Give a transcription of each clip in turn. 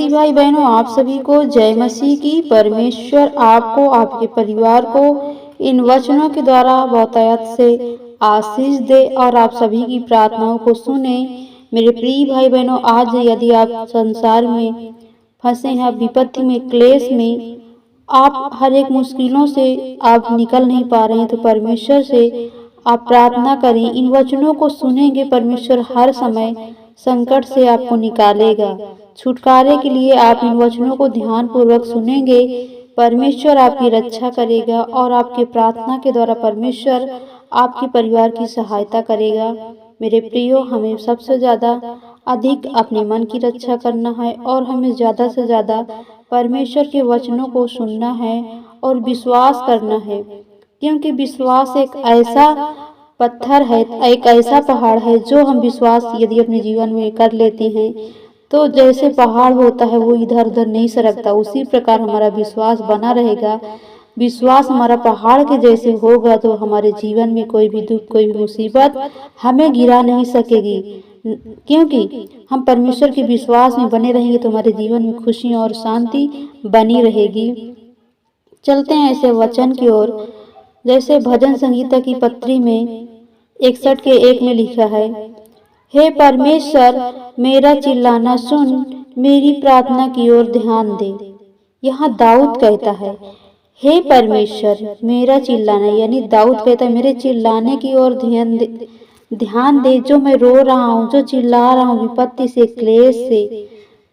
मसीह भाई बहनों, आप सभी को जय मसीह की। परमेश्वर आपको, आपके परिवार को इन वचनों के द्वारा बहुतायत से आशीष दे और आप सभी की प्रार्थनाओं को सुने। मेरे प्रिय भाई बहनों, आज यदि आप संसार में फंसे हैं, विपत्ति में, क्लेश में, आप हर एक मुश्किलों से आप निकल नहीं पा रहे हैं, तो परमेश्वर से आप प्रार्थना करें। इन वचनों को सुनेंगे, परमेश्वर हर समय संकट से आपको निकालेगा। छुटकारे के लिए आप इन वचनों को ध्यान पूर्वक सुनेंगे, परमेश्वर आपकी रक्षा करेगा और आपके प्रार्थना के द्वारा परमेश्वर आपके परिवार की सहायता करेगा। मेरे प्रियो, हमें सबसे ज़्यादा अधिक अपने मन की रक्षा करना है और हमें ज़्यादा से ज़्यादा परमेश्वर के वचनों को सुनना है और विश्वास करना है, क्योंकि विश्वास एक ऐसा पत्थर है, एक ऐसा पहाड़ है जो हम विश्वास यदि अपने जीवन में कर लेते हैं तो जैसे पहाड़ होता है वो इधर उधर नहीं सरकता, उसी प्रकार हमारा विश्वास बना रहेगा। विश्वास हमारा पहाड़ के जैसे होगा तो हमारे जीवन में कोई भी दुख, कोई भी मुसीबत हमें गिरा नहीं सकेगी, क्योंकि हम परमेश्वर के विश्वास में बने रहेंगे तो हमारे जीवन में खुशी और शांति बनी रहेगी। चलते हैं ऐसे वचन की ओर, जैसे भजन संगीता की पत्री में 61 के 1 में लिखा है, हे परमेश्वर मेरा चिल्लाना सुन, मेरी प्रार्थना की ओर ध्यान दे। यहाँ दाऊद कहता है, हे परमेश्वर मेरा चिल्लाना, यानी दाऊद कहता है मेरे चिल्लाने की ओर ध्यान दे। जो मैं रो रहा हूँ, जो चिल्ला रहा हूँ, विपत्ति से, क्लेश से,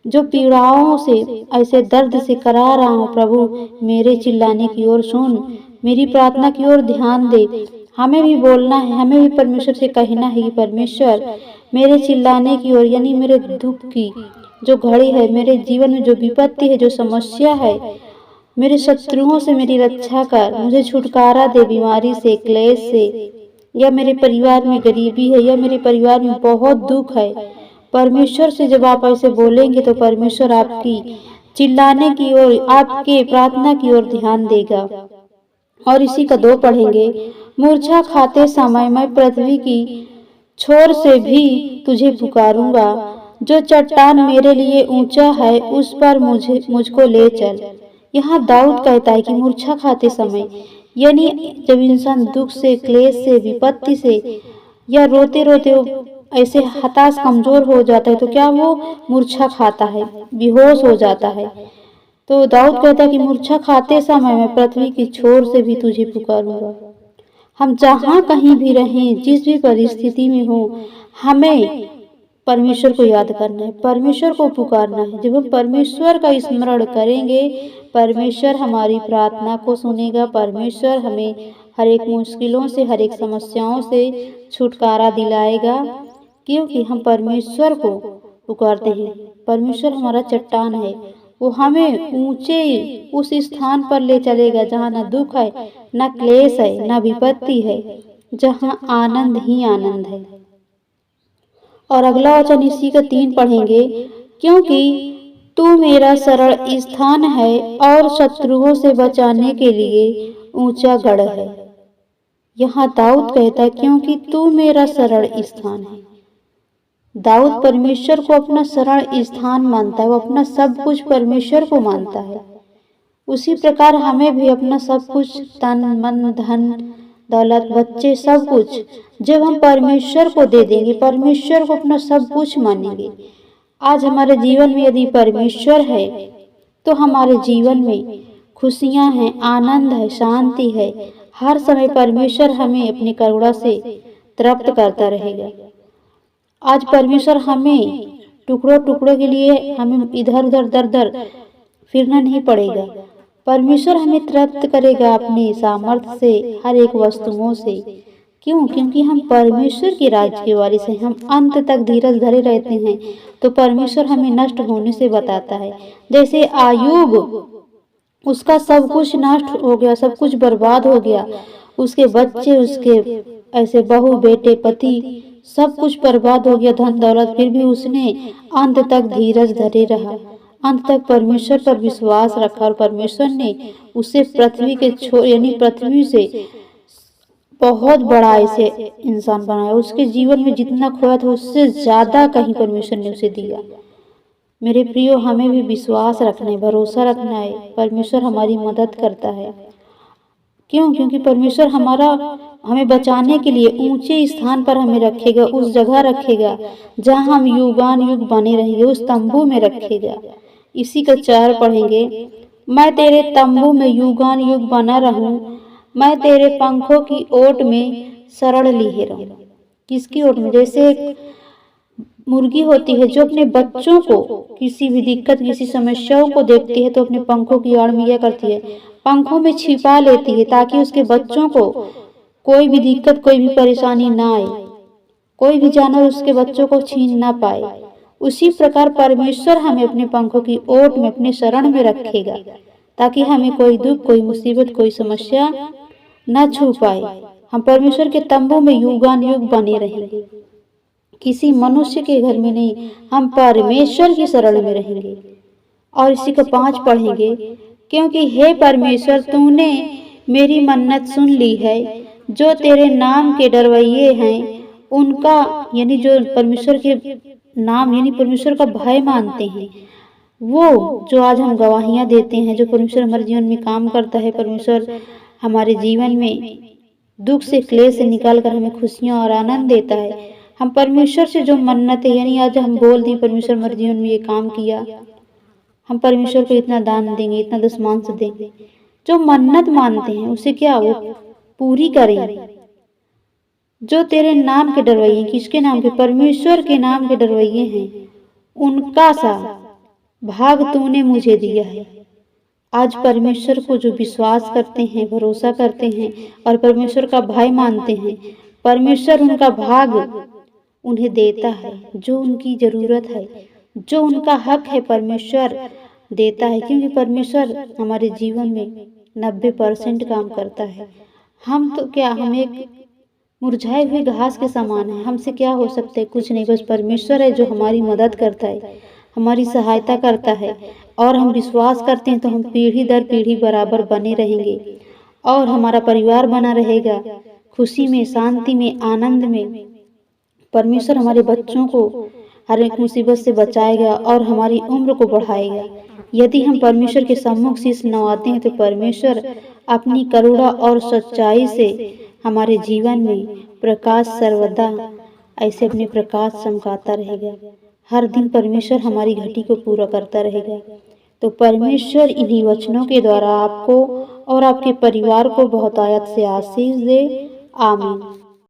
जो पीड़ाओं से, ऐसे दर्द से करा रहा हूँ, प्रभु मेरे चिल्लाने की ओर सुन, मेरी प्रार्थना की ओर ध्यान दे। हमें भी बोलना है, हमें भी परमेश्वर से कहना है कि परमेश्वर मेरे चिल्लाने की ओर, यानी मेरे दुख की जो घड़ी है, मेरे जीवन में जो विपत्ति है, जो समस्या है, मेरे शत्रुओं से मेरी रक्षा कर, मुझे छुटकारा दे बीमारी से, क्लेश से, या मेरे परिवार में गरीबी है, या मेरे परिवार में बहुत दुख है। परमेश्वर से जब आप ऐसे बोलेंगे तो परमेश्वर आपकी चिल्लाने की ओर, आपके प्रार्थना की ओर ध्यान देगा। और इसी का 2 पढ़ेंगे, मूर्छा खाते समय मैं पृथ्वी की छोर से भी तुझे पुकारूंगा, जो चट्टान मेरे लिए ऊंचा है उस पर मुझको ले चल। यहाँ दाऊद कहता है कि मूर्छा खाते समय, यानी जब इंसान दुख से, क्लेश से, विपत्ति से, या रोते रोते ऐसे हताश, कमजोर हो जाता है, तो क्या वो मूर्छा खाता है, बेहोश हो जाता है। तो दाऊद कहता है कि मूर्छा खाते समय मैं पृथ्वी की छोर से भी तुझे पुकारूंगा। हम जहाँ कहीं भी रहें, जिस भी परिस्थिति में हो, हमें परमेश्वर को याद करना है, परमेश्वर को पुकारना है। जब हम परमेश्वर का स्मरण करेंगे, परमेश्वर हमारी प्रार्थना को सुनेगा, परमेश्वर हमें हर एक मुश्किलों से, हर एक समस्याओं से छुटकारा दिलाएगा, क्योंकि हम परमेश्वर को पुकारते हैं। परमेश्वर हमारा चट्टान है, वो हमें ऊंचे उस स्थान पर ले चलेगा जहाँ न दुख है, न क्लेश है, न विपत्ति है, जहाँ आनंद ही आनंद है। और अगला वचन इसी का 3 पढ़ेंगे, क्योंकि तू मेरा शरण स्थान है और शत्रुओं से बचाने के लिए ऊंचा गढ़ है। यहाँ दाऊद कहता है क्योंकि तू मेरा शरण स्थान है। दाऊद परमेश्वर को अपना शरण स्थान मानता है, वो अपना सब कुछ परमेश्वर को मानता है। उसी प्रकार हमें भी अपना सब कुछ, तन मन धन दौलत, बच्चे, सब कुछ जब हम परमेश्वर को दे देंगे, परमेश्वर को अपना सब कुछ मानेंगे। आज हमारे जीवन में यदि परमेश्वर है तो हमारे जीवन में खुशियां हैं, आनंद है, शांति है। हर समय परमेश्वर हमें अपनी करुणा से तृप्त करता रहेगा। आज परमेश्वर हमें टुकड़ों टुकड़ों के लिए हमें इधर उधर दर दर फिरना नहीं पड़ेगा। परमेश्वर हमें तृप्त करेगा अपने सामर्थ्य से, हर एक वस्तुओं से। क्यों? क्योंकि हम परमेश्वर के राज्य के वारिस हैं, हम अंत तक धीरज धरे रहते हैं, तो परमेश्वर हमें नष्ट होने से बताता है। जैसे आयूब, उसका सब कुछ नष्ट हो गया, सब कुछ बर्बाद हो गया, उसके बच्चे, उसके ऐसे बहू, बेटे, पति, सब कुछ बर्बाद हो गया, धन दौलत, फिर भी उसने अंत तक धीरज धरे रहा, अंत तक परमेश्वर पर विश्वास रखा और परमेश्वर ने उसे पृथ्वी के यानी पृथ्वी से बहुत बड़ा ऐसे इंसान बनाया। उसके जीवन में जितना खोया था उससे ज्यादा कहीं परमेश्वर ने उसे दिया। मेरे प्रियो, हमें भी विश्वास रखना है, भरोसा रखना है। परमेश्वर हमारी मदद करता है। क्यों? क्योंकि परमेश्वर हमें बचाने के लिए ऊंचे स्थान पर हमें रखेगा, उस जगह रखेगा जहां हम युगान युग बने रहेंगे, उस तंबू में रखेगा। इसी का 4 पढ़ेंगे। मैं तेरे तंबू में युगान युग बना रहूं, मैं तेरे पंखों की ओट में शरण लिए रहूं। किसकी ओट में? जैसे एक मुर्गी होती है जो अपने बच्चों को किसी भी दिक्कत, किसी समस्याओं को देखती है तो अपने पंखों की आड़ में क्या करती है? पंखों में छिपा लेती है ताकि उसके बच्चों को कोई भी दिक्कत, कोई भी परेशानी ना आए, कोई भी जानवर उसके बच्चों को छीन ना पाए। उसी प्रकार परमेश्वर हमें अपने पंखों की ओट में, अपने शरण में रखेगा ताकि हमें कोई दुख, कोई मुसीबत, कोई समस्या न छू पाए। हम परमेश्वर के तंबू में युगान युग बने रहेंगे, किसी मनुष्य के घर में नहीं, हम परमेश्वर की शरण में रहेंगे। और इसी को 5 पढ़ेंगे। क्योंकि हे परमेश्वर, तूने मेरी मन्नत सुन ली है, जो तेरे नाम के डरवैये हैं उनका, यानी जो परमेश्वर के नाम यानी परमेश्वर का भय मानते हैं, वो जो आज हम गवाहियां देते हैं, जो परमेश्वर हमारे जीवन में काम करता है, परमेश्वर हमारे जीवन में दुख से, क्लेश से निकाल कर हमें खुशियां और आनंद देता है। हम परमेश्वर से जो मन्नत है, यानी आज हम बोल दें परमेश्वर हमारे जीवन में ये काम किया, हम परमेश्वर को इतना दान देंगे, इतना दशमांश देंगे, जो मन्नत मानते हैं उसे क्या वो पूरी करेंगे। जो तेरे नाम के डरवैये, किसके नाम के? परमेश्वर के नाम के डरवैये हैं, उनका सा भाग तूने मुझे दिया है। आज परमेश्वर को जो विश्वास करते हैं, भरोसा करते हैं और परमेश्वर का भय मानते हैं, परमेश्वर उनका भाग उन्हें देता है। जो उनकी जरूरत है, जो उनका हक है, परमेश्वर देता है। क्योंकि परमेश्वर हमारे जीवन में 90% काम करता है। हम तो क्या, हम एक मुरझाए हुए घास के समान है। हमसे क्या हो सकता है? कुछ नहीं। बस परमेश्वर है जो हमारी मदद करता है, हमारी सहायता करता है। और हम विश्वास करते हैं तो हम पीढ़ी दर पीढ़ी बराबर बने रहेंगे और हमारा परिवार बना रहेगा, खुशी में, शांति में, आनंद में। परमेश्वर हमारे बच्चों को हर एक मुसीबत से बचाएगा और हमारी उम्र को बढ़ाएगा। यदि हम परमेश्वर के सम्मुख शीश नवाते हैं तो परमेश्वर अपनी करुणा और सच्चाई से हमारे जीवन में प्रकाश सर्वदा ऐसे अपने प्रकाश चमकाता रहेगा। हर दिन परमेश्वर हमारी घटी को पूरा करता रहेगा। तो परमेश्वर इन्हीं वचनों के द्वारा आपको और आपके परिवार को बहुतायत से आशीष दे। आमीन।